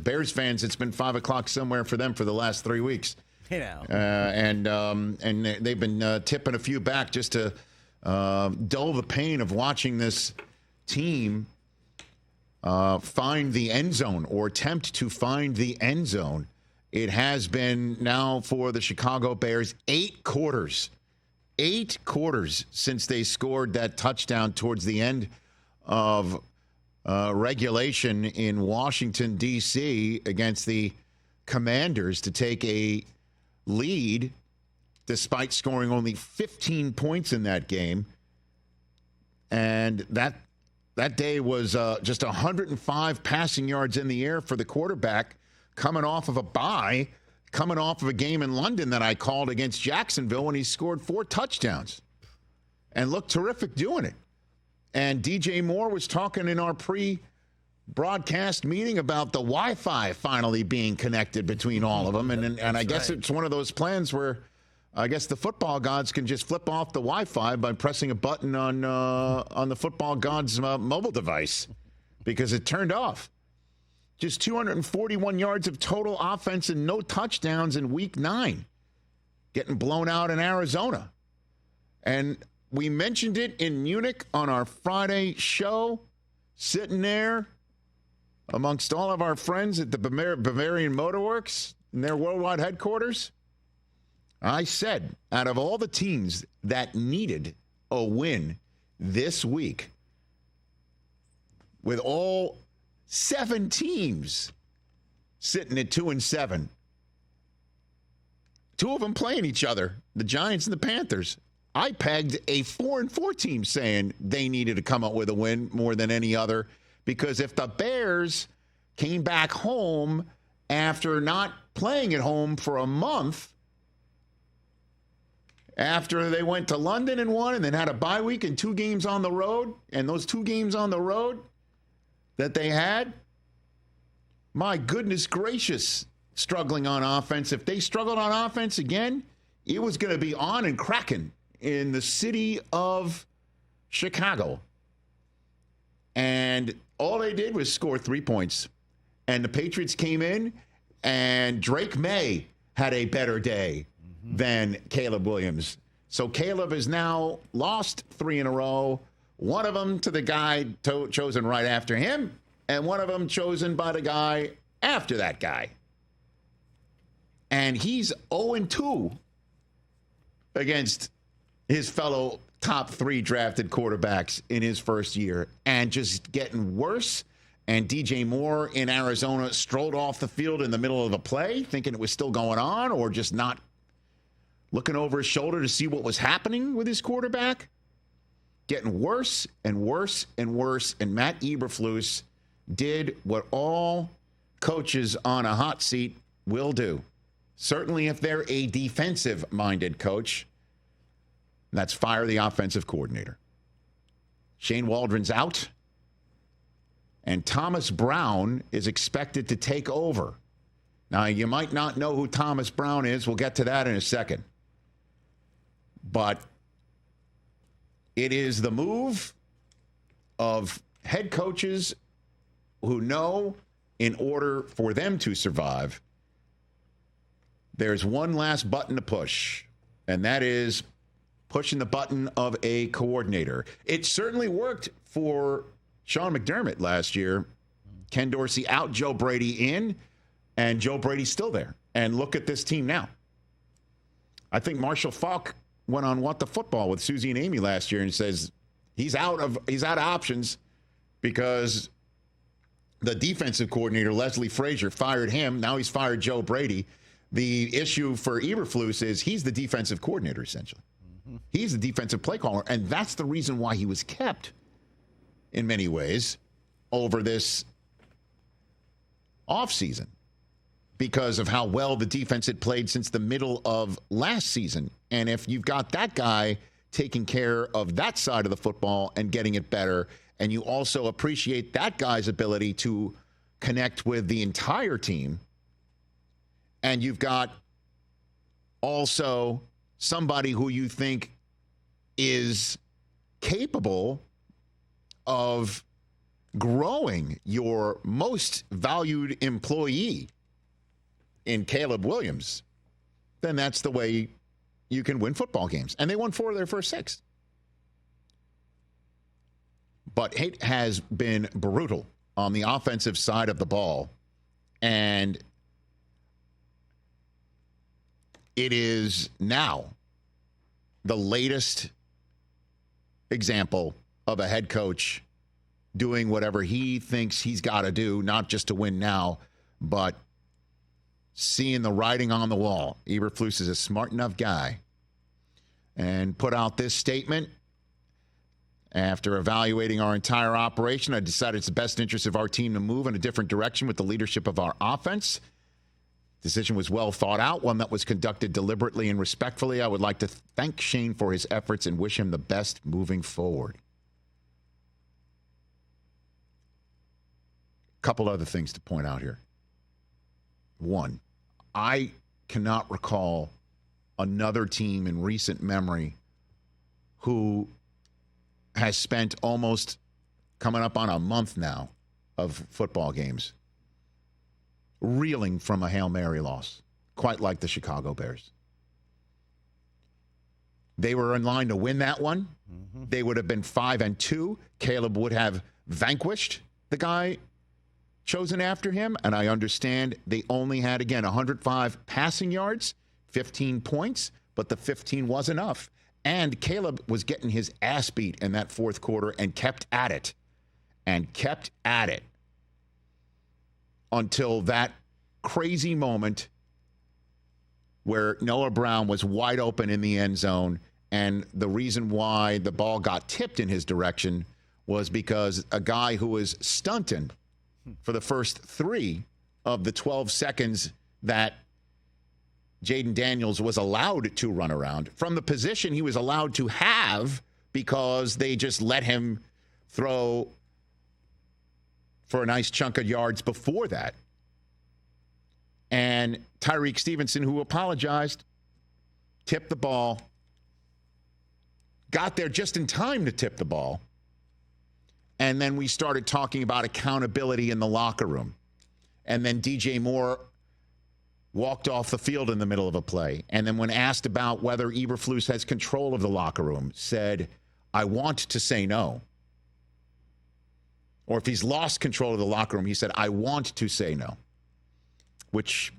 Bears fans, it's been 5 o'clock somewhere for them for the last 3 weeks. You know. And they've been tipping a few back just to dull the pain of watching this team find the end zone or attempt to find the end zone. It has been now for the Chicago Bears 8 quarters since they scored that touchdown towards the end of regulation in Washington, D.C. against the Commanders to take a lead despite scoring only 15 points in that game. And that day was just 105 passing yards in the air for the quarterback coming off of a bye, coming off of a game in London that I called against Jacksonville when he scored 4 touchdowns and looked terrific doing it. And DJ Moore was talking in our pre-broadcast meeting about the Wi-Fi finally being connected between all of them. And I guess it's one of those plans where I guess the football gods can just flip off the Wi-Fi by pressing a button on the football gods' mobile device because it turned off. Just 241 yards of total offense and no touchdowns in Week 9. Getting blown out in Arizona. And we mentioned it in Munich on our Friday show, sitting there amongst all of our friends at the Bavarian Motorworks in their worldwide headquarters. I said, out of all the teams that needed a win this week, with all 7 teams sitting at 2-7, 2 of them playing each other, the Giants and the Panthers, I pegged a 4-4 team saying they needed to come up with a win more than any other, because if the Bears came back home after not playing at home for a month, after they went to London and won and then had a bye week and 2 games on the road, and those 2 games on the road that they had, my goodness gracious, struggling on offense. If they struggled on offense again, it was going to be on and cracking in the city of Chicago. And all they did was score 3 points. And the Patriots came in, and Drake May had a better day than Caleb Williams. So Caleb has now lost 3 in a row. One of them to the guy chosen right after him, and one of them chosen by the guy after that guy. And he's 0-2 against his fellow top 3 drafted quarterbacks in his first year, and just getting worse. And DJ Moore in Arizona strolled off the field in the middle of a play, thinking it was still going on, or just not looking over his shoulder to see what was happening with his quarterback. Getting worse and worse and worse. And Matt Eberflus did what all coaches on a hot seat will do. Certainly if they're a defensive-minded coach, that's fire the offensive coordinator. Shane Waldron's out, and Thomas Brown is expected to take over. Now, you might not know who Thomas Brown is. We'll get to that in a second. But it is the move of head coaches who know in order for them to survive, there's one last button to push, and that is pushing the button of a coordinator. It certainly worked for Sean McDermott last year. Ken Dorsey out, Joe Brady in, and Joe Brady's still there. And look at this team now. I think Marshall Faulk went on What the Football with Susie and Amy last year and says he's out of options because the defensive coordinator, Leslie Frazier, fired him. Now he's fired Joe Brady. The issue for Eberflus is he's the defensive coordinator, essentially. Mm-hmm. He's the defensive play caller, and that's the reason why he was kept in many ways over this offseason, because of how well the defense had played since the middle of last season. And if you've got that guy taking care of that side of the football and getting it better, and you also appreciate that guy's ability to connect with the entire team, and you've got also somebody who you think is capable of growing your most valued employee in Caleb Williams, then that's the way you can win football games. And they won 4 of their first 6. But it has been brutal on the offensive side of the ball. And it is now the latest example of a head coach doing whatever he thinks he's got to do, not just to win now, but seeing the writing on the wall. Eberflus is a smart enough guy and put out this statement. After evaluating our entire operation, I decided it's the best interest of our team to move in a different direction with the leadership of our offense. Decision was well thought out, one that was conducted deliberately and respectfully. I would like to thank Shane for his efforts and wish him the best moving forward. Couple other things to point out here. One, I cannot recall another team in recent memory who has spent almost coming up on a month now of football games reeling from a Hail Mary loss, quite like the Chicago Bears. They were in line to win that one. Mm-hmm. They would have been 5-2. Caleb would have vanquished the guy chosen after him, and I understand they only had, again, 105 passing yards, 15 points, but the 15 was enough. And Caleb was getting his ass beat in that fourth quarter and kept at it until that crazy moment where Noah Brown was wide open in the end zone. And the reason why the ball got tipped in his direction was because a guy who was stunting for the first 3 of the 12 seconds that Jaden Daniels was allowed to run around from the position he was allowed to have because they just let him throw for a nice chunk of yards before that. And Tyreek Stevenson, who apologized, tipped the ball, got there just in time to tip the ball. And then we started talking about accountability in the locker room. And then DJ Moore walked off the field in the middle of a play. And then when asked about whether Eberflus has control of the locker room, said, I want to say no. Or if he's lost control of the locker room, he said, I want to say no. Which,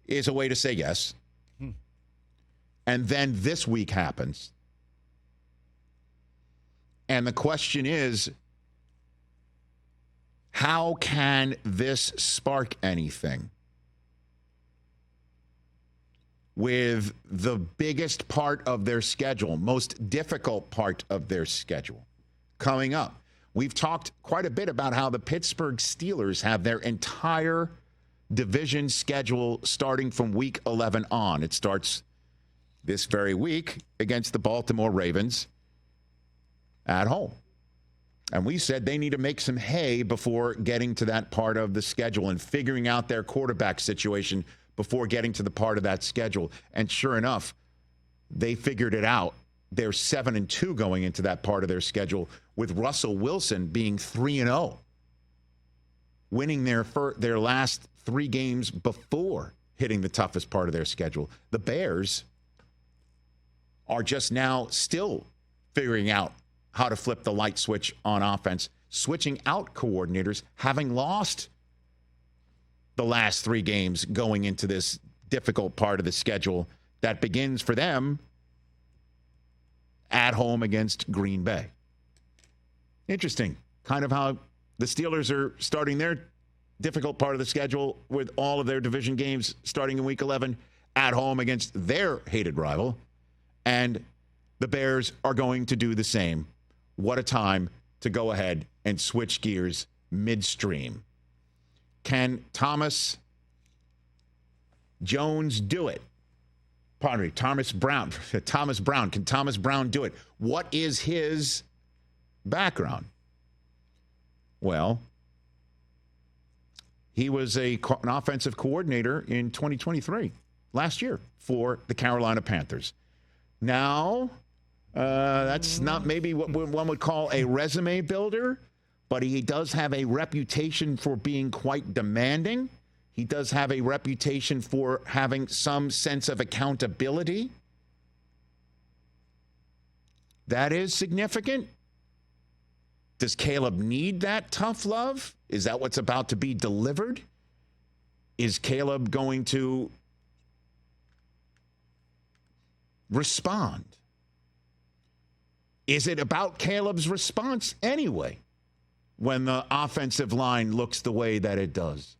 is a way to say yes. And then this week happens. And the question is, how can this spark anything with the biggest part of their schedule, most difficult part of their schedule coming up? We've talked quite a bit about how the Pittsburgh Steelers have their entire division schedule starting from week 11 on. It starts this very week against the Baltimore Ravens at home. And we said they need to make some hay before getting to that part of the schedule and figuring out their quarterback situation before getting to the part of that schedule. And sure enough, they figured it out. They're 7-2 going into that part of their schedule, with Russell Wilson being 3-0, winning their last 3 games before hitting the toughest part of their schedule. The Bears are just now still figuring out how to flip the light switch on offense, switching out coordinators, having lost the last 3 games going into this difficult part of the schedule that begins for them at home against Green Bay. Interesting, kind of how the Steelers are starting their difficult part of the schedule with all of their division games starting in week 11 at home against their hated rival. And the Bears are going to do the same. What a time to go ahead and switch gears midstream. Can Thomas Jones do it? Pardon me, Thomas Brown. Thomas Brown. Can Thomas Brown do it? What is his background? Well, he was an offensive coordinator in 2023, last year, for the Carolina Panthers. Now, That's not maybe what one would call a resume builder, but he does have a reputation for being quite demanding. He does have a reputation for having some sense of accountability. That is significant. Does Caleb need that tough love? Is that what's about to be delivered? Is Caleb going to respond? Is it about Caleb's response anyway when the offensive line looks the way that it does?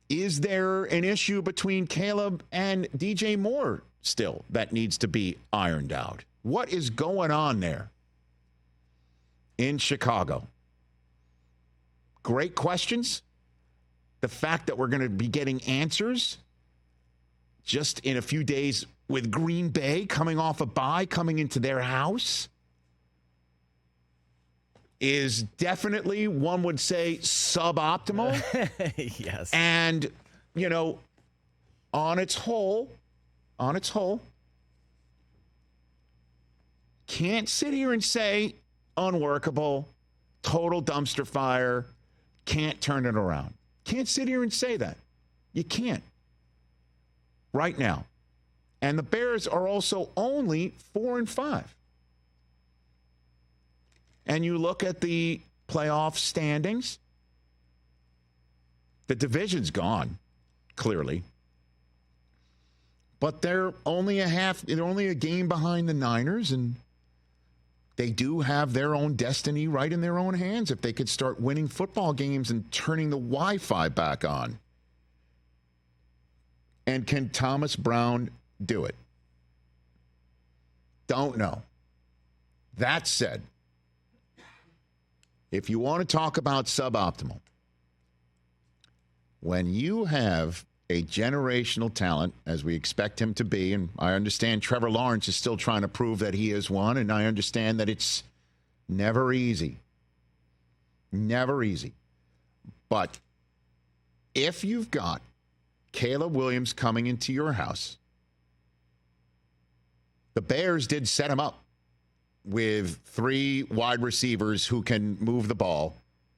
Is there an issue between Caleb and DJ Moore still that needs to be ironed out? What is going on there in Chicago? Great questions. The fact that we're going to be getting answers just in a few days with Green Bay coming off a bye, coming into their house, is definitely, one would say, suboptimal. Yes. And, you know, on its whole, can't sit here and say unworkable, total dumpster fire, can't turn it around. Can't sit here and say that. You can't. Right now. And the Bears are also only 4-5. And you look at the playoff standings, the division's gone, clearly. But they're only a game behind the Niners, and they do have their own destiny right in their own hands if they could start winning football games and turning the Wi-Fi back on. And can Thomas Brown do it? Don't know. That said, if you want to talk about suboptimal, when you have a generational talent, as we expect him to be, and I understand Trevor Lawrence is still trying to prove that he is one, and I understand that it's never easy. Never easy. But if you've got Caleb Williams coming into your house, the Bears did set him up with 3 wide receivers who can move the ball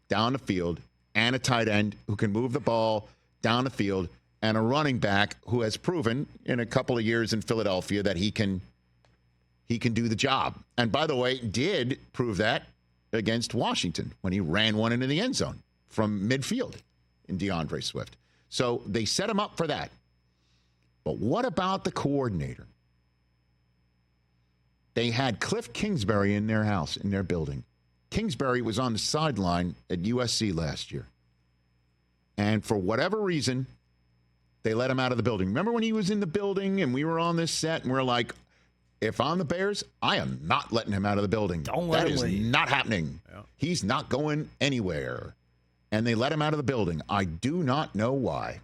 down the field, and a tight end who can move the ball down the field, and a running back who has proven in a couple of years in Philadelphia that he can do the job. And by the way, did prove that against Washington when he ran one into the end zone from midfield in DeAndre Swift. So they set him up for that. But what about the coordinator? They had Cliff Kingsbury in their house, in their building. Kingsbury was on the sideline at USC last year. And for whatever reason, they let him out of the building. Remember when he was in the building and we were on this set and we're like, if I'm the Bears, I am not letting him out of the building. Don't let him leave. That is not happening. Yeah. He's not going anywhere. And they let him out of the building. I do not know why.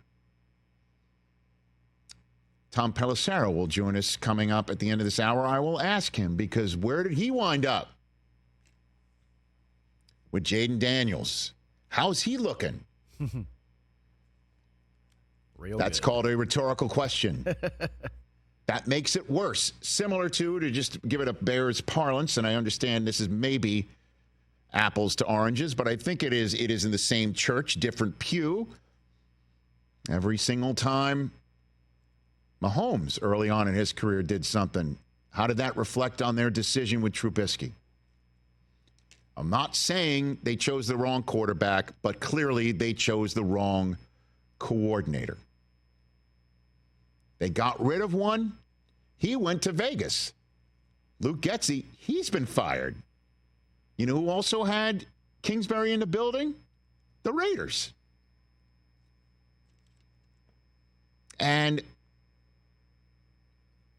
Tom Pelissero will join us coming up at the end of this hour. I will ask him, because where did he wind up with Jaden Daniels? How's he looking? That's called a rhetorical question. That makes it worse. Similar to just give it a Bears parlance, and I understand this is maybe apples to oranges, but I think it is in the same church, different pew. Every single time Mahomes early on in his career did something, how did that reflect on their decision with Trubisky? I'm not saying they chose the wrong quarterback, but clearly they chose the wrong coordinator. They got rid of one. He went to Vegas. Luke Getsy, he's been fired. You know who also had Kingsbury in the building? The Raiders. And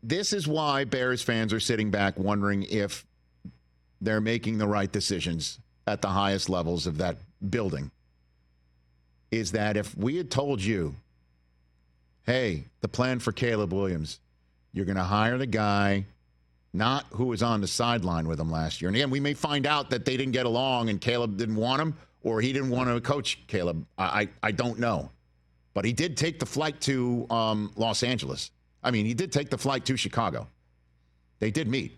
this is why Bears fans are sitting back wondering if they're making the right decisions at the highest levels of that building. Is that if we had told you, hey, the plan for Caleb Williams, you're going to hire the guy, not who was on the sideline with him last year. And again, we may find out that they didn't get along and Caleb didn't want him, or he didn't want to coach Caleb. I don't know. But he did take the flight to Los Angeles. I mean, he did take the flight to Chicago. They did meet.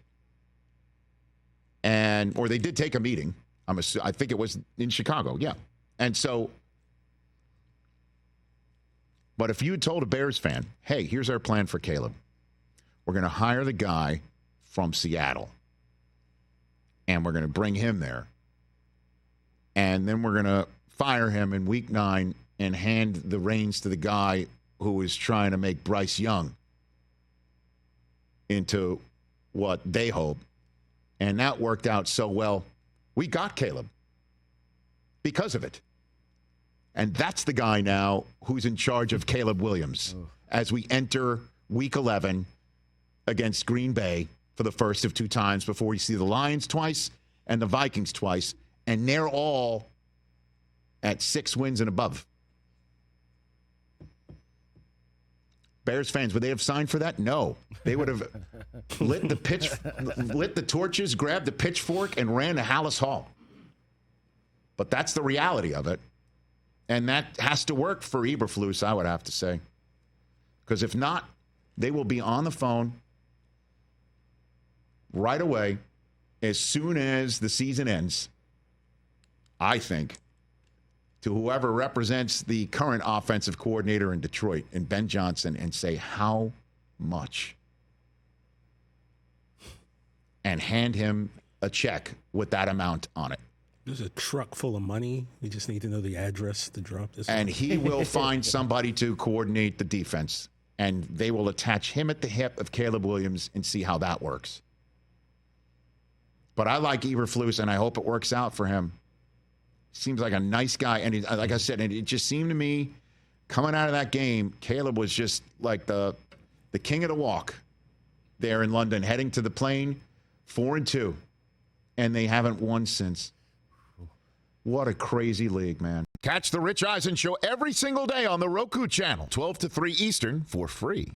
Or they did take a meeting. I think it was in Chicago, yeah. And so, but if you had told a Bears fan, hey, here's our plan for Caleb. We're going to hire the guy from Seattle, and we're going to bring him there. And then we're going to fire him in week 9 and hand the reins to the guy who is trying to make Bryce Young into what they hope. And that worked out so well. We got Caleb because of it. And that's the guy now who's in charge of Caleb Williams as we enter week 11 against Green Bay for the first of 2 times before we see the Lions twice and the Vikings twice. And they're all at 6 wins and above. Bears fans, would they have signed for that? No. They would have lit the torches, grabbed the pitchfork, and ran to Hallis Hall. But that's the reality of it. And that has to work for Eberflus, I would have to say. Because if not, they will be on the phone right away as soon as the season ends, I think, to whoever represents the current offensive coordinator in Detroit, and Ben Johnson, and say how much, and hand him a check with that amount on it. There's a truck full of money. We just need to know the address to drop this. And he will find somebody to coordinate the defense, and they will attach him at the hip of Caleb Williams and see how that works. But I like Eberflus, and I hope it works out for him. Seems like a nice guy. And like I said, and it just seemed to me, coming out of that game, Caleb was just like the king of the walk there in London, heading to the plane, 4-2. And they haven't won since. What a crazy league, man. Catch the Rich Eisen Show every single day on the Roku Channel, 12 to 3 Eastern, for free.